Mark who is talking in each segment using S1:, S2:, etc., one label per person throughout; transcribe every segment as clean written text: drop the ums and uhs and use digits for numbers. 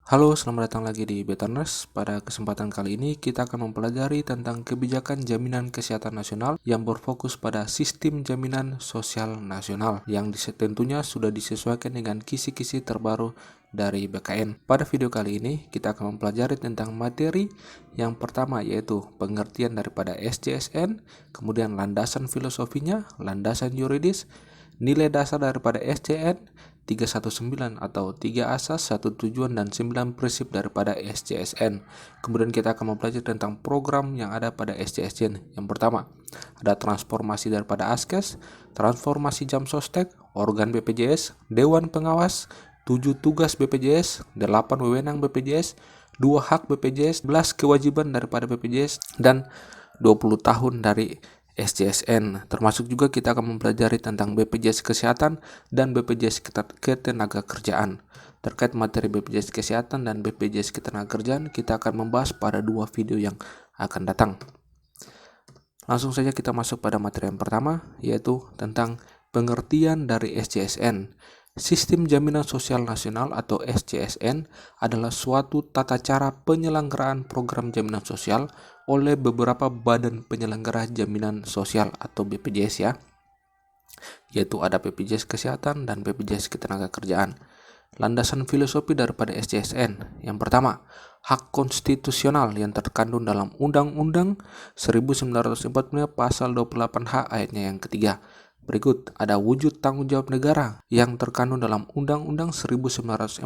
S1: Halo, selamat datang lagi di Beterners. Pada kesempatan kali ini kita akan mempelajari tentang kebijakan jaminan kesehatan nasional yang berfokus pada sistem jaminan sosial nasional yang tentunya sudah disesuaikan dengan kisi-kisi terbaru dari BKN. Pada video kali ini kita akan mempelajari tentang materi yang pertama yaitu pengertian daripada SJSN, kemudian landasan filosofinya, landasan yuridis, nilai dasar daripada SJN, 319 atau 3 asas, 1 tujuan, dan 9 prinsip daripada SJSN. Kemudian kita akan mempelajari tentang program yang ada pada SJSN. Yang pertama, ada transformasi daripada ASKES, transformasi jam sostek, organ BPJS, Dewan Pengawas, 7 tugas BPJS, 8 wewenang BPJS, 2 hak BPJS, 11 kewajiban daripada BPJS, dan 20 tahun dari SJSN. Termasuk juga kita akan mempelajari tentang BPJS Kesehatan dan BPJS Ketenagakerjaan. Terkait materi BPJS Kesehatan dan BPJS Ketenagakerjaan, kita akan membahas pada 2 video yang akan datang. Langsung saja kita masuk pada materi yang pertama, yaitu tentang pengertian dari SJSN. Sistem Jaminan Sosial Nasional atau SJSN adalah suatu tata cara penyelenggaraan program jaminan sosial oleh beberapa badan penyelenggara jaminan sosial atau BPJS ya, yaitu ada BPJS Kesehatan dan BPJS Ketenagakerjaan. Landasan filosofi daripada SJSN. Yang pertama, hak konstitusional yang terkandung dalam Undang-Undang 1945 pasal 28H ayatnya yang ketiga. Berikut ada wujud tanggung jawab negara yang terkandung dalam Undang-Undang 1945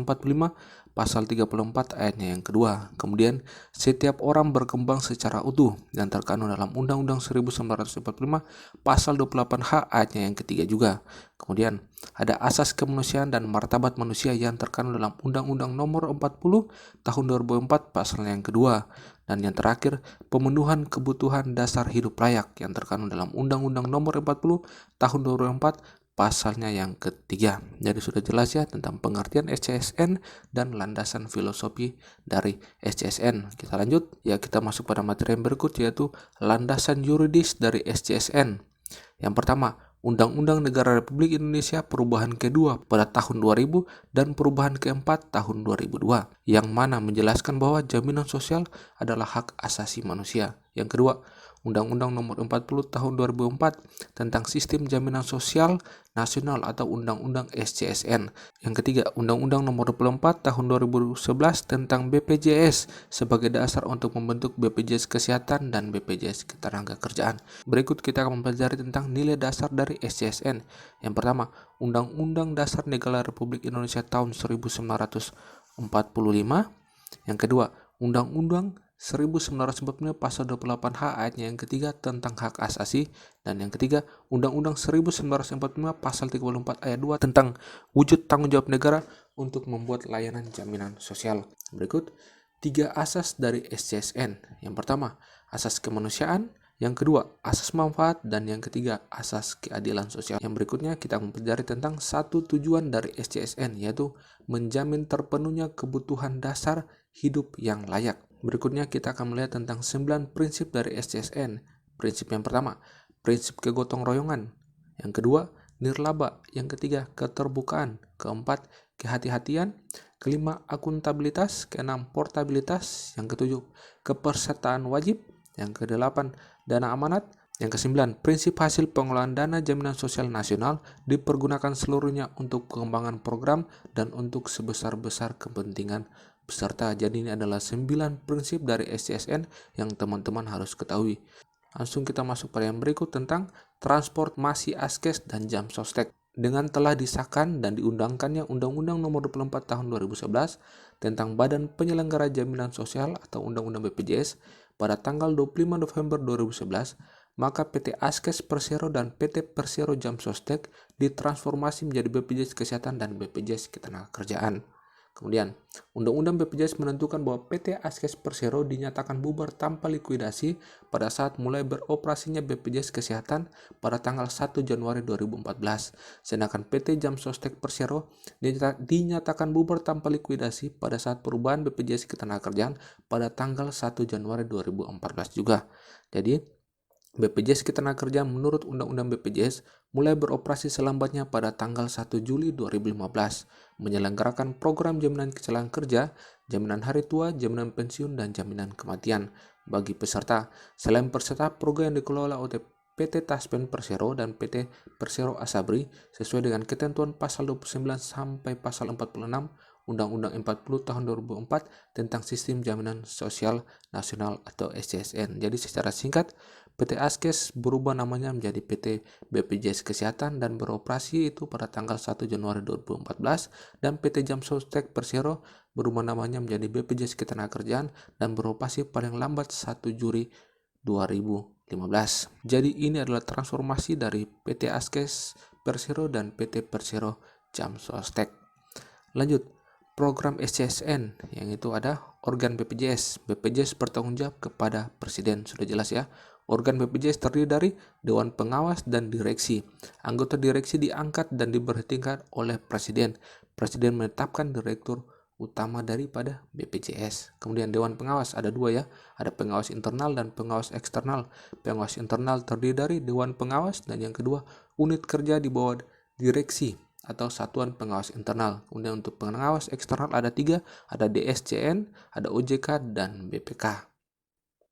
S1: pasal 34 ayatnya yang kedua. Kemudian setiap orang berkembang secara utuh yang terkandung dalam Undang-Undang 1945 pasal 28H ayatnya yang ketiga juga. Kemudian ada asas kemanusiaan dan martabat manusia yang terkandung dalam Undang-Undang Nomor 40 Tahun 2004 pasal yang kedua. Dan yang terakhir, pemenuhan kebutuhan dasar hidup layak yang terkandung dalam Undang-Undang Nomor 40 Tahun 2004 pasalnya yang ketiga. Jadi sudah jelas ya tentang pengertian SJSN dan landasan filosofi dari SJSN. Kita lanjut, ya kita masuk pada materi yang berikut yaitu landasan yuridis dari SJSN. Yang pertama, Undang-Undang Negara Republik Indonesia perubahan kedua pada tahun 2000 dan perubahan keempat tahun 2002, yang mana menjelaskan bahwa jaminan sosial adalah hak asasi manusia. Yang kedua, Undang-Undang Nomor 40 Tahun 2004 tentang Sistem Jaminan Sosial Nasional atau Undang-Undang SJSN. Yang ketiga, Undang-Undang Nomor 24 Tahun 2011 tentang BPJS sebagai dasar untuk membentuk BPJS Kesehatan dan BPJS Ketenagakerjaan. Berikut kita akan mempelajari tentang nilai dasar dari SJSN. Yang pertama, Undang-Undang Dasar Negara Republik Indonesia tahun 1945. Yang kedua, Undang-Undang 1945 pasal 28H ayatnya yang ketiga tentang hak asasi, dan yang ketiga Undang-Undang 1945 pasal 34 ayat 2 tentang wujud tanggung jawab negara untuk membuat layanan jaminan sosial. Berikut 3 asas dari SJSN. Yang pertama, asas kemanusiaan, yang kedua asas manfaat, dan yang ketiga asas keadilan sosial. Yang berikutnya kita mempelajari tentang 1 tujuan dari SJSN, yaitu menjamin terpenuhnya kebutuhan dasar hidup yang layak. Berikutnya kita akan melihat tentang 9 prinsip dari SJSN. Prinsip yang pertama, prinsip kegotong royongan. Yang kedua, nirlaba. Yang ketiga, keterbukaan. Keempat, kehati-hatian. Kelima, akuntabilitas. Keenam, portabilitas. Yang ketujuh, kepesertaan wajib. Yang kedelapan, dana amanat. Yang kesembilan, prinsip hasil pengelolaan dana jaminan sosial nasional dipergunakan seluruhnya untuk pengembangan program dan untuk sebesar-besar kepentingan peserta. Jadi ini adalah 9 prinsip dari SJSN yang teman-teman harus ketahui. Langsung kita masuk pada yang berikut tentang transformasi ASKES dan jam sostek. Dengan telah disahkan dan diundangkannya Undang-Undang Nomor 24 Tahun 2011 tentang Badan Penyelenggara Jaminan Sosial atau Undang-Undang BPJS pada tanggal 25 November 2011, maka PT ASKES Persero dan PT Persero Jam Sostek ditransformasi menjadi BPJS Kesehatan dan BPJS Ketenagakerjaan. Kemudian, Undang-Undang BPJS menentukan bahwa PT ASKES Persero dinyatakan bubar tanpa likuidasi pada saat mulai beroperasinya BPJS Kesehatan pada tanggal 1 Januari 2014. Sedangkan PT Jam Sostek Persero dinyatakan bubar tanpa likuidasi pada saat perubahan BPJS Ketenagakerjaan pada tanggal 1 Januari 2014 juga. Jadi, BPJS Ketenagakerjaan menurut Undang-Undang BPJS mulai beroperasi selambatnya pada tanggal 1 Juli 2015, menyelenggarakan program jaminan kecelakaan kerja, jaminan hari tua, jaminan pensiun, dan jaminan kematian bagi peserta. Selain peserta, program yang dikelola oleh PT Taspen Persero dan PT Persero Asabri sesuai dengan ketentuan pasal 29 sampai pasal 46 Undang-Undang 40 tahun 2004 tentang Sistem Jaminan Sosial Nasional atau SJSN. Jadi secara singkat, PT Askes berubah namanya menjadi PT BPJS Kesehatan dan beroperasi itu pada tanggal 1 Januari 2014, dan PT Jamsostek Persero berubah namanya menjadi BPJS Ketenagakerjaan dan beroperasi paling lambat 1 Juli 2015. Jadi ini adalah transformasi dari PT Askes Persero dan PT Persero Jamsostek. Lanjut, program SCSN yang itu ada organ BPJS. BPJS bertanggung jawab kepada Presiden, sudah jelas ya. Organ BPJS terdiri dari Dewan Pengawas dan Direksi. Anggota direksi diangkat dan diberhentikan oleh Presiden. Presiden menetapkan direktur utama daripada BPJS. Kemudian Dewan Pengawas ada dua ya, ada pengawas internal dan pengawas eksternal. Pengawas internal terdiri dari Dewan Pengawas, dan yang kedua unit kerja di bawah direksi atau satuan pengawas internal. Kemudian untuk pengawas eksternal ada 3, ada DSCN, ada OJK, dan BPK.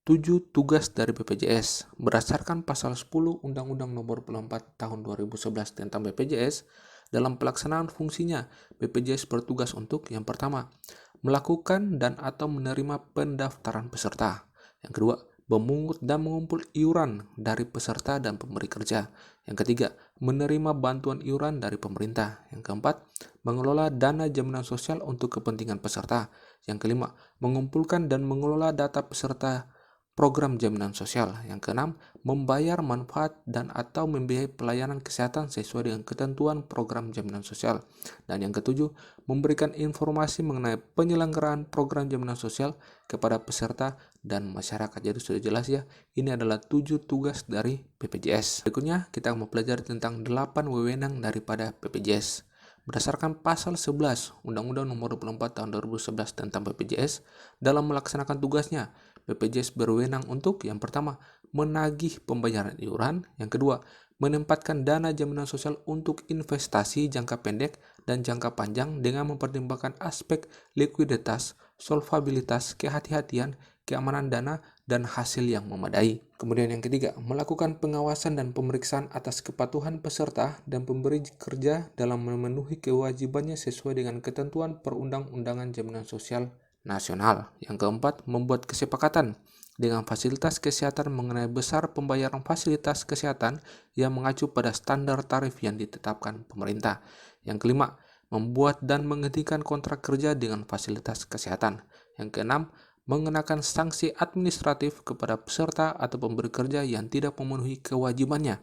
S1: 7 tugas dari BPJS. Berdasarkan pasal 10 Undang-Undang Nomor 24 Tahun 2011 tentang BPJS, dalam pelaksanaan fungsinya, BPJS bertugas untuk yang pertama, melakukan dan atau menerima pendaftaran peserta. Yang kedua, memungut dan mengumpul iuran dari peserta dan pemberi kerja. Yang ketiga, menerima bantuan iuran dari pemerintah. Yang keempat, mengelola dana jaminan sosial untuk kepentingan peserta. Yang kelima, mengumpulkan dan mengelola data peserta program jaminan sosial. Yang keenam, membayar manfaat dan atau membiayai pelayanan kesehatan sesuai dengan ketentuan program jaminan sosial. Dan yang ketujuh, memberikan informasi mengenai penyelenggaraan program jaminan sosial kepada peserta dan masyarakat. Jadi sudah jelas ya, ini adalah 7 tugas dari BPJS. Berikutnya kita akan mempelajari tentang 8 wewenang daripada BPJS. Berdasarkan pasal 11 Undang-Undang Nomor 24 Tahun 2011 tentang BPJS, dalam melaksanakan tugasnya, BPJS berwenang untuk yang pertama, menagih pembayaran iuran, yang kedua, menempatkan dana jaminan sosial untuk investasi jangka pendek dan jangka panjang dengan mempertimbangkan aspek likuiditas, solvabilitas, kehati-hatian, keamanan dana, dan hasil yang memadai. Kemudian yang ketiga, melakukan pengawasan dan pemeriksaan atas kepatuhan peserta dan pemberi kerja dalam memenuhi kewajibannya sesuai dengan ketentuan perundang-undangan jaminan sosial nasional. Yang keempat, membuat kesepakatan dengan fasilitas kesehatan mengenai besar pembayaran fasilitas kesehatan yang mengacu pada standar tarif yang ditetapkan pemerintah. Yang kelima, membuat dan menghentikan kontrak kerja dengan fasilitas kesehatan. Yang keenam, mengenakan sanksi administratif kepada peserta atau pemberi kerja yang tidak memenuhi kewajibannya.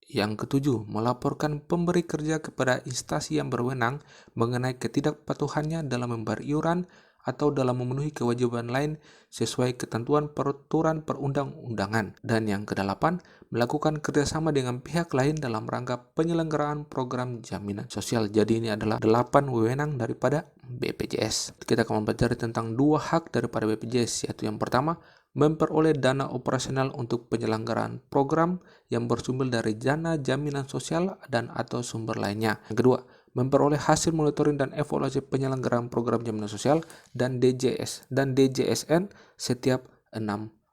S1: Yang ketujuh, melaporkan pemberi kerja kepada instansi yang berwenang mengenai ketidakpatuhannya dalam membayar iuran atau dalam memenuhi kewajiban lain sesuai ketentuan peraturan perundang-undangan. Dan yang kedelapan, melakukan kerjasama dengan pihak lain dalam rangka penyelenggaraan program jaminan sosial. Jadi ini adalah 8 wewenang daripada BPJS. Kita akan mempelajari tentang 2 hak daripada BPJS, yaitu yang pertama, memperoleh dana operasional untuk penyelenggaraan program yang bersumber dari dana jaminan sosial dan atau sumber lainnya. Yang kedua, memperoleh hasil monitoring dan evaluasi penyelenggaraan program jaminan sosial dan DJSN setiap 6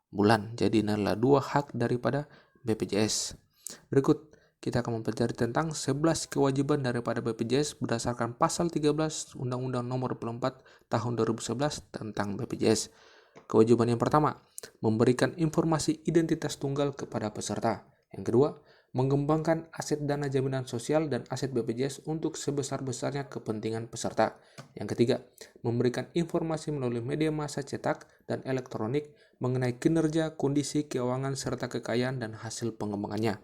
S1: bulan. Jadi ini adalah 2 hak daripada BPJS. Berikut kita akan mempelajari tentang 11 kewajiban daripada BPJS berdasarkan pasal 13 Undang-Undang Nomor 24 Tahun 2011 tentang BPJS. Kewajiban yang pertama, memberikan informasi identitas tunggal kepada peserta. Yang kedua, mengembangkan aset dana jaminan sosial dan aset BPJS untuk sebesar-besarnya kepentingan peserta. Yang ketiga, memberikan informasi melalui media massa cetak dan elektronik mengenai kinerja, kondisi keuangan, serta kekayaan dan hasil pengembangannya.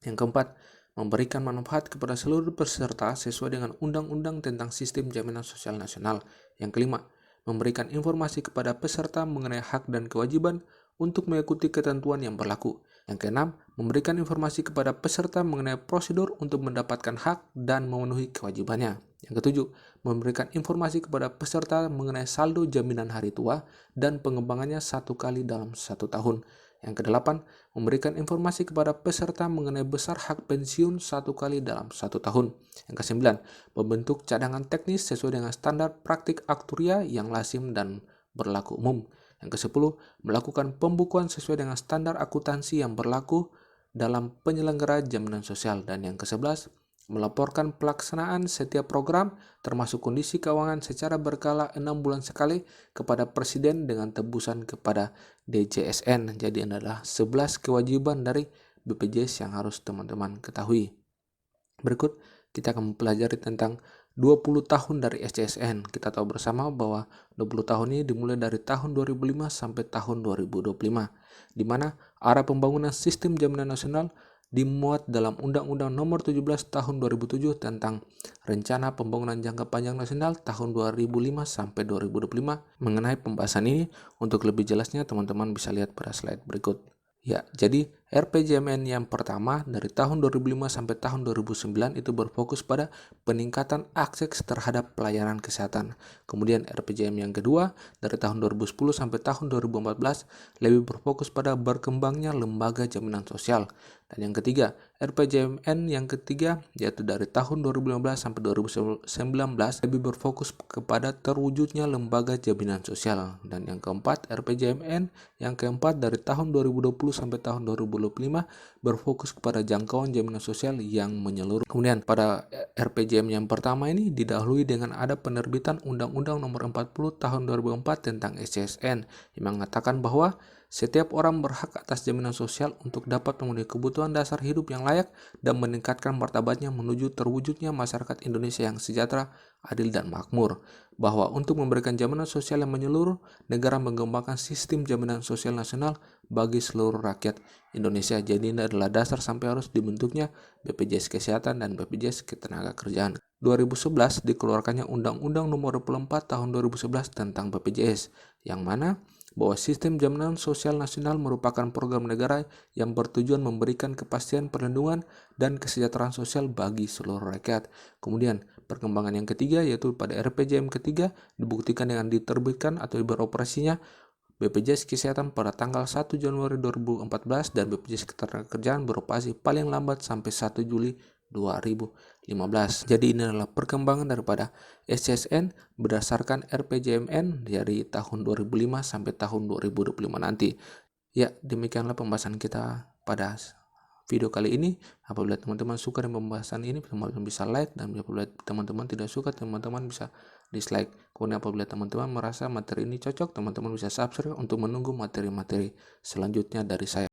S1: Yang keempat, memberikan manfaat kepada seluruh peserta sesuai dengan Undang-Undang tentang Sistem Jaminan Sosial Nasional. Yang kelima, memberikan informasi kepada peserta mengenai hak dan kewajiban untuk mengikuti ketentuan yang berlaku. Yang keenam, memberikan informasi kepada peserta mengenai prosedur untuk mendapatkan hak dan memenuhi kewajibannya. Yang ketujuh, memberikan informasi kepada peserta mengenai saldo jaminan hari tua dan pengembangannya 1 kali dalam 1 tahun. Yang kedelapan, memberikan informasi kepada peserta mengenai besar hak pensiun 1 kali dalam 1 tahun. Yang kesembilan, membentuk cadangan teknis sesuai dengan standar praktik aktuaria yang lazim dan berlaku umum. Yang kesepuluh, melakukan pembukuan sesuai dengan standar akuntansi yang berlaku dalam penyelenggara jaminan sosial. Dan yang ke-11, melaporkan pelaksanaan setiap program termasuk kondisi keuangan secara berkala 6 bulan sekali kepada Presiden dengan tebusan kepada DJSN. Jadi ini adalah 11 kewajiban dari BPJS yang harus teman-teman ketahui. Berikut kita akan mempelajari tentang 20 tahun dari SJSN. Kita tahu bersama bahwa 20 tahun ini dimulai dari tahun 2005 sampai tahun 2025, di mana arah pembangunan sistem jaminan nasional dimuat dalam Undang-Undang Nomor 17 Tahun 2007 tentang Rencana Pembangunan Jangka Panjang Nasional tahun 2005 sampai 2025. Mengenai pembahasan ini, untuk lebih jelasnya teman-teman bisa lihat pada slide berikut. Ya, jadi RPJMN yang pertama dari tahun 2005 sampai tahun 2009 itu berfokus pada peningkatan akses terhadap pelayanan kesehatan. Kemudian RPJMN yang kedua dari tahun 2010 sampai tahun 2014 lebih berfokus pada berkembangnya lembaga jaminan sosial. Dan yang ketiga, RPJMN yang ketiga yaitu dari tahun 2015 sampai 2019 lebih berfokus kepada terwujudnya lembaga jaminan sosial. Dan yang keempat, RPJMN yang keempat dari tahun 2020 sampai tahun 2025 berfokus kepada jangkauan jaminan sosial yang menyeluruh. Kemudian pada RPJM yang pertama ini didahului dengan ada penerbitan Undang-Undang Nomor 40 Tahun 2004 tentang SJSN yang mengatakan bahwa setiap orang berhak atas jaminan sosial untuk dapat memenuhi kebutuhan dasar hidup yang layak dan meningkatkan martabatnya menuju terwujudnya masyarakat Indonesia yang sejahtera, adil, dan makmur. Bahwa untuk memberikan jaminan sosial yang menyeluruh, negara mengembangkan sistem jaminan sosial nasional bagi seluruh rakyat Indonesia. Jadi ini adalah dasar sampai harus dibentuknya BPJS Kesehatan dan BPJS Ketenagakerjaan. 2011 dikeluarkannya Undang-Undang Nomor 24 Tahun 2011 tentang BPJS, yang mana bahwa sistem jaminan sosial nasional merupakan program negara yang bertujuan memberikan kepastian perlindungan dan kesejahteraan sosial bagi seluruh rakyat. Kemudian perkembangan yang ketiga yaitu pada RPJM ketiga dibuktikan dengan diterbitkan atau beroperasinya BPJS Kesehatan pada tanggal 1 Januari 2014 dan BPJS Ketenagakerjaan beroperasi paling lambat sampai 1 Juli 2015. Jadi ini adalah perkembangan daripada SJSN berdasarkan RPJMN dari tahun 2005 sampai tahun 2025 nanti. Ya, demikianlah pembahasan kita pada video kali ini. Apabila teman-teman suka dengan pembahasan ini, teman-teman bisa like, dan apabila teman-teman tidak suka, teman-teman bisa dislike. Kemudian apabila teman-teman merasa materi ini cocok, teman-teman bisa subscribe untuk menunggu materi-materi selanjutnya dari saya.